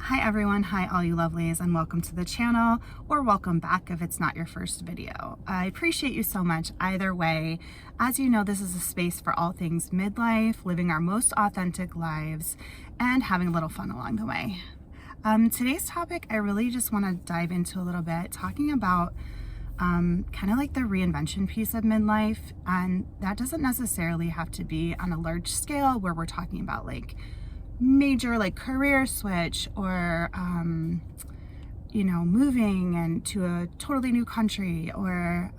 Hi everyone, hi all you lovelies, and welcome to the channel, or welcome back if it's not your first video. I appreciate you so much either way. As you know, this is a space for all things midlife, living our most authentic lives, and having a little fun along the way. Today's topic, I really just want to dive into a little bit, talking about kind of like the reinvention piece of midlife, and that doesn't necessarily have to be on a large scale where we're talking about like major like career switch or moving and to a totally new country, or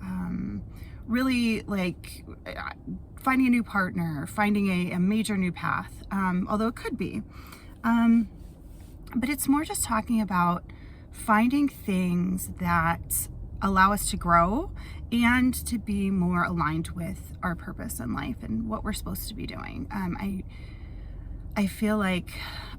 really like finding a new partner, finding a major new path, although it could be, but it's more just talking about finding things that allow us to grow and to be more aligned with our purpose in life and what we're supposed to be doing. I feel like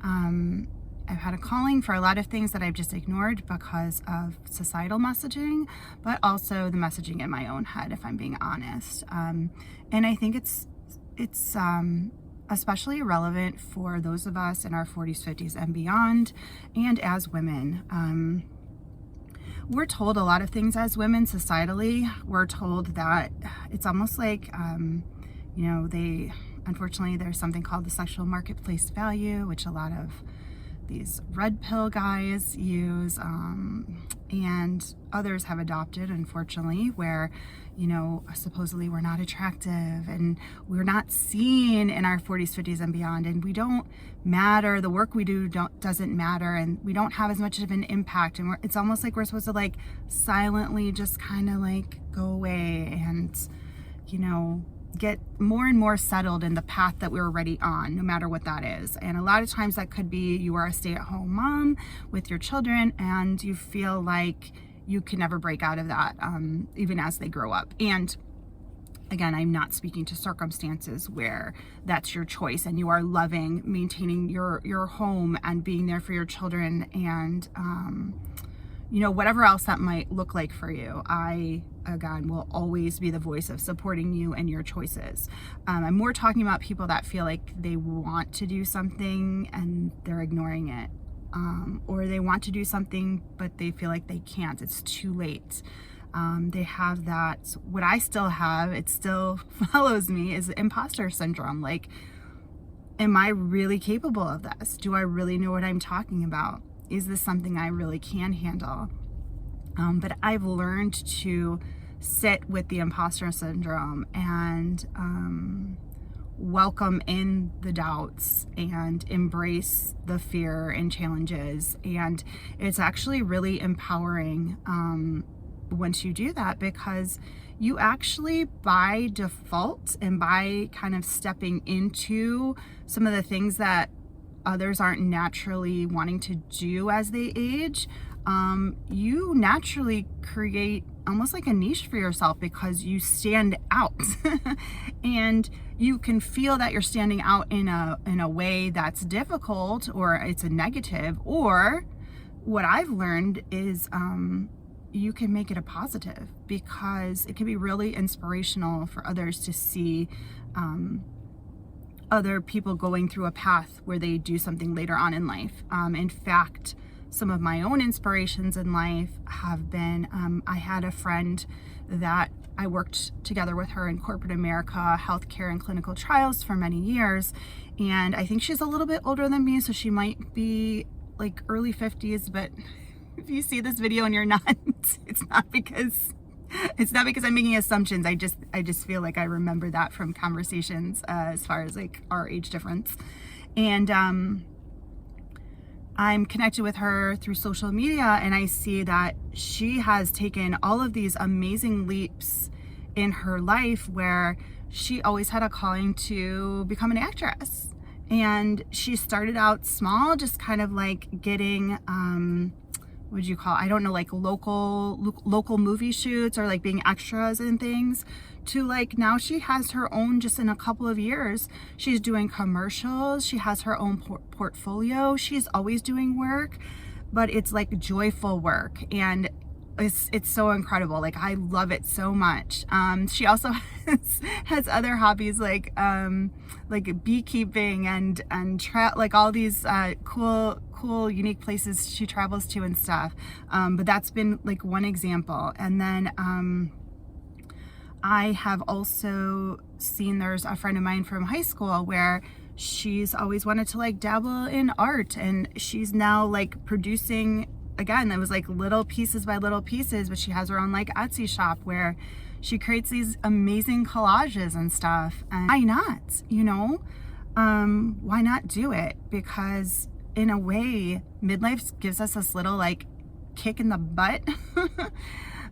I've had a calling for a lot of things that I've just ignored because of societal messaging, but also the messaging in my own head, if I'm being honest. And I think it's especially relevant for those of us in our 40s, 50s, and beyond, and as women. We're told a lot of things as women societally. We're told that it's almost like, unfortunately, there's something called the sexual marketplace value, which a lot of these red pill guys use, and others have adopted, unfortunately, where, supposedly we're not attractive and we're not seen in our 40s, 50s, and beyond, and we don't matter. The work we do doesn't matter, and we don't have as much of an impact, and it's almost like we're supposed to like silently just kind of like go away and, get more and more settled in the path that we're already on, no matter what that is. And a lot of times that could be you are a stay-at-home mom with your children and you feel like you can never break out of that, even as they grow up. And again, I'm not speaking to circumstances where that's your choice and you are loving maintaining your home and being there for your children and whatever else that might look like for you. I, again, will always be the voice of supporting you and your choices. I'm more talking about people that feel like they want to do something and they're ignoring it. Or they want to do something, but they feel like they can't. It's too late. They have that, what I still have, it still follows me, is imposter syndrome. Like, am I really capable of this? Do I really know what I'm talking about? Is this something I really can handle? But I've learned to sit with the imposter syndrome and welcome in the doubts and embrace the fear and challenges. And it's actually really empowering once you do that, because you actually, by default and by kind of stepping into some of the things that others aren't naturally wanting to do as they age, you naturally create almost like a niche for yourself because you stand out and you can feel that you're standing out in a way that's difficult, or it's a negative, or what I've learned is you can make it a positive, because it can be really inspirational for others to see other people going through a path where they do something later on in life. In fact, some of my own inspirations in life have been, I had a friend that I worked together with her in corporate America, healthcare and clinical trials for many years. And I think she's a little bit older than me, so she might be like early 50s, but if you see this video and you're not, it's not because I'm making assumptions. I just feel like I remember that from conversations as far as like our age difference. And I'm connected with her through social media, and I see that she has taken all of these amazing leaps in her life where she always had a calling to become an actress. And she started out small, just kind of like getting what would you call, I don't know, like local movie shoots or like being extras and things, to like now she has her own, just in a couple of years, she's doing commercials, she has her own portfolio, she's always doing work, but it's like joyful work. And it's so incredible. Like, I love it so much. She also has other hobbies like beekeeping and like all these cool unique places she travels to and stuff. But that's been like one example. And then I have also seen, there's a friend of mine from high school where she's always wanted to like dabble in art, and she's now like producing, again, that was like little pieces by little pieces, but she has her own like Etsy shop where she creates these amazing collages and stuff. And why not, why not do it? Because in a way, midlife gives us this little like kick in the butt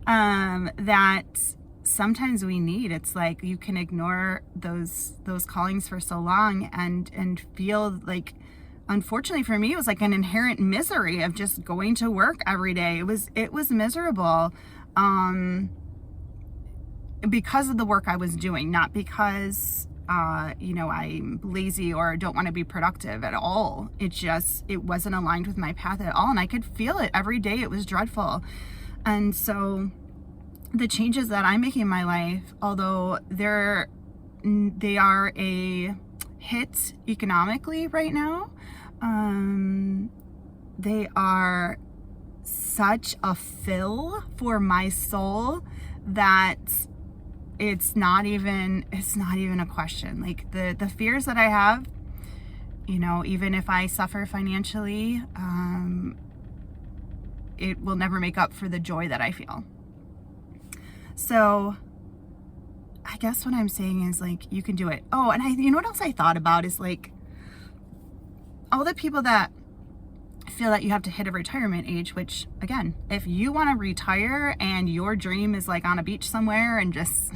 that sometimes we need. It's like you can ignore those callings for so long and feel like, unfortunately for me, it was like an inherent misery of just going to work every day. It was miserable because of the work I was doing, not because I'm lazy or don't want to be productive at all. It wasn't aligned with my path at all, and I could feel it every day. It was dreadful. And so the changes that I'm making in my life, although they are a hit economically right now, they are such a fill for my soul that it's not even a question. Like the fears that I have, even if I suffer financially, it will never make up for the joy that I feel. So I guess what I'm saying is like, you can do it. Oh, and you know what else I thought about is like all the people that feel that you have to hit a retirement age, which again, if you want to retire and your dream is like on a beach somewhere and just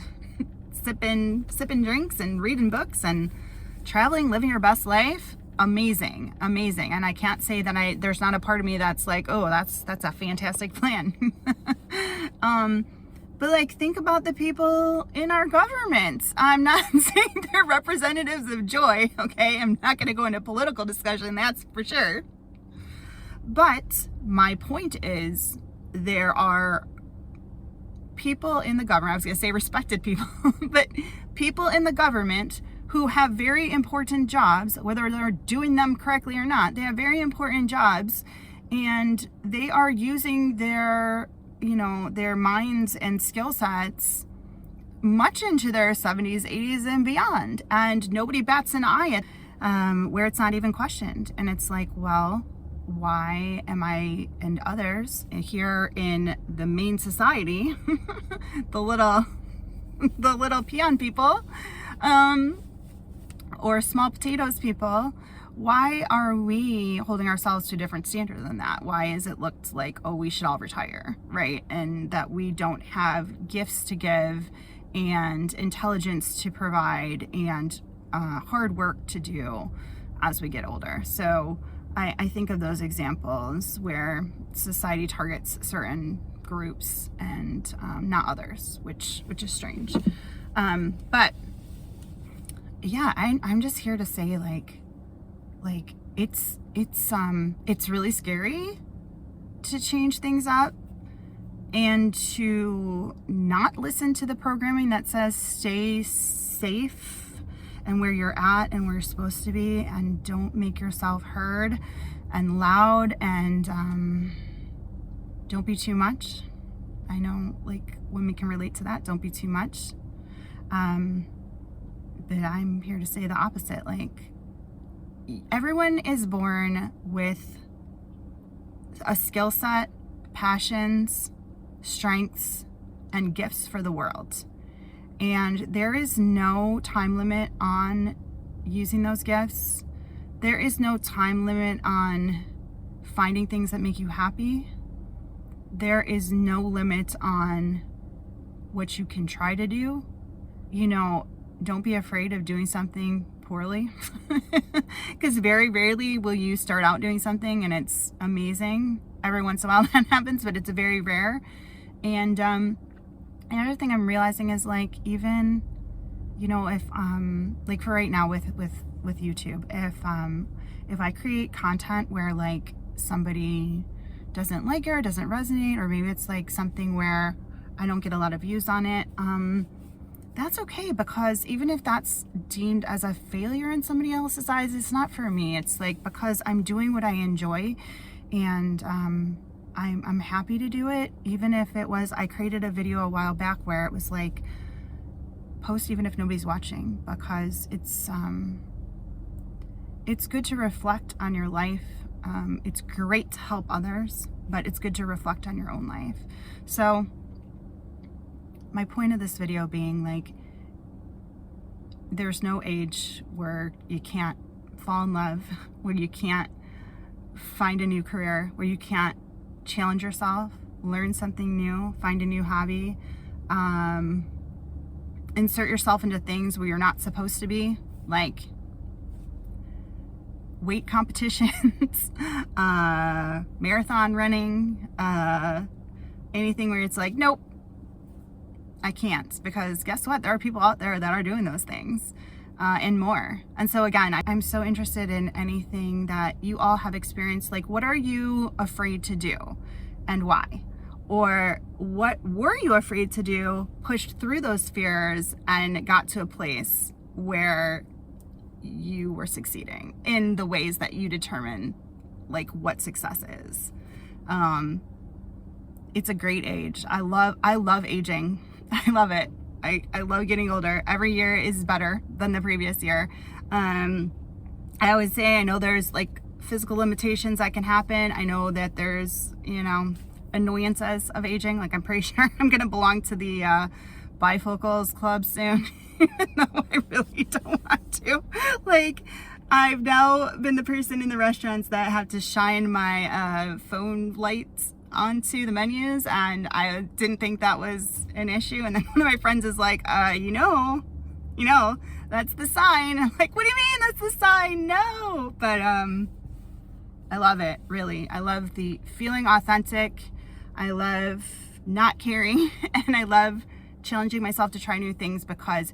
sipping drinks and reading books and traveling, living your best life, amazing. And I can't say that there's not a part of me that's like, oh, that's a fantastic plan. But like, think about the people in our government. I'm not saying they're representatives of joy, okay? I'm not going to go into political discussion, that's for sure. But my point is, there are people in the government, I was going to say respected people, but people in the government who have very important jobs, whether they're doing them correctly or not. They have very important jobs, and they are using their minds and skill sets much into their 70s, 80s, and beyond. And nobody bats an eye at where it's not even questioned. And it's like, well, why am I and others here in the main society, the little peon people, or small potatoes people, why are we holding ourselves to a different standard than that? Why is it looked like, oh, we should all retire, right? And that we don't have gifts to give and intelligence to provide and hard work to do as we get older. So I think of those examples where society targets certain groups and not others, which is strange. But yeah, I'm just here to say like it's really scary to change things up and to not listen to the programming that says stay safe and where you're at and where you're supposed to be, and don't make yourself heard and loud, and don't be too much. I know like women can relate to that. Don't be too much. But I'm here to say the opposite. Like, everyone is born with a skill set, passions, strengths, and gifts for the world. And there is no time limit on using those gifts. There is no time limit on finding things that make you happy. There is no limit on what you can try to do. Don't be afraid of doing something poorly, because very rarely will you start out doing something and it's amazing. Every once in a while that happens, but it's very rare. And another thing I'm realizing is like, even if like for right now with YouTube, if I create content where like somebody doesn't like it or doesn't resonate, or maybe it's like something where I don't get a lot of views on it, that's okay, because even if that's deemed as a failure in somebody else's eyes, it's not for me. It's like, because I'm doing what I enjoy, and I'm happy to do it. Even if it was, I created a video a while back where it was like, post even if nobody's watching, because it's good to reflect on your life. It's great to help others, but it's good to reflect on your own life. So my point of this video being, like, there's no age where you can't fall in love, where you can't find a new career, where you can't challenge yourself, learn something new, find a new hobby, insert yourself into things where you're not supposed to be, like weight competitions, marathon running, anything where it's like, nope, I can't, because guess what? There are people out there that are doing those things, and more. And so again, I'm so interested in anything that you all have experienced. Like, what are you afraid to do and why? Or what were you afraid to do, pushed through those fears, and got to a place where you were succeeding in the ways that you determine, like, what success is. It's a great age. I love aging. I love it. I love getting older. Every year is better than the previous year. I always say, I know there's like physical limitations that can happen. I know that there's, annoyances of aging. Like, I'm pretty sure I'm going to belong to the bifocals club soon, even though I really don't want to. Like, I've now been the person in the restaurants that have to shine my phone lights onto the menus, and I didn't think that was an issue. And then one of my friends is like, that's the sign. I'm like, what do you mean that's the sign? No. But I love it, really. I love the feeling authentic. I love not caring, and I love challenging myself to try new things, because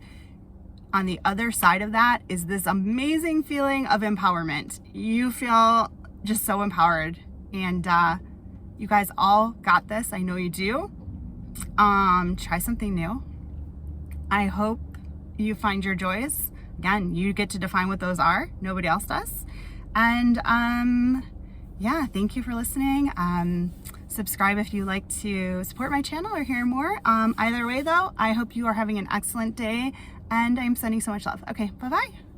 on the other side of that is this amazing feeling of empowerment. You feel just so empowered, and you guys all got this. I know you do. Try something new. I hope you find your joys. Again, you get to define what those are. Nobody else does. And yeah, thank you for listening. Subscribe if you like to support my channel or hear more. Either way though, I hope you are having an excellent day, and I'm sending so much love. Okay, bye-bye.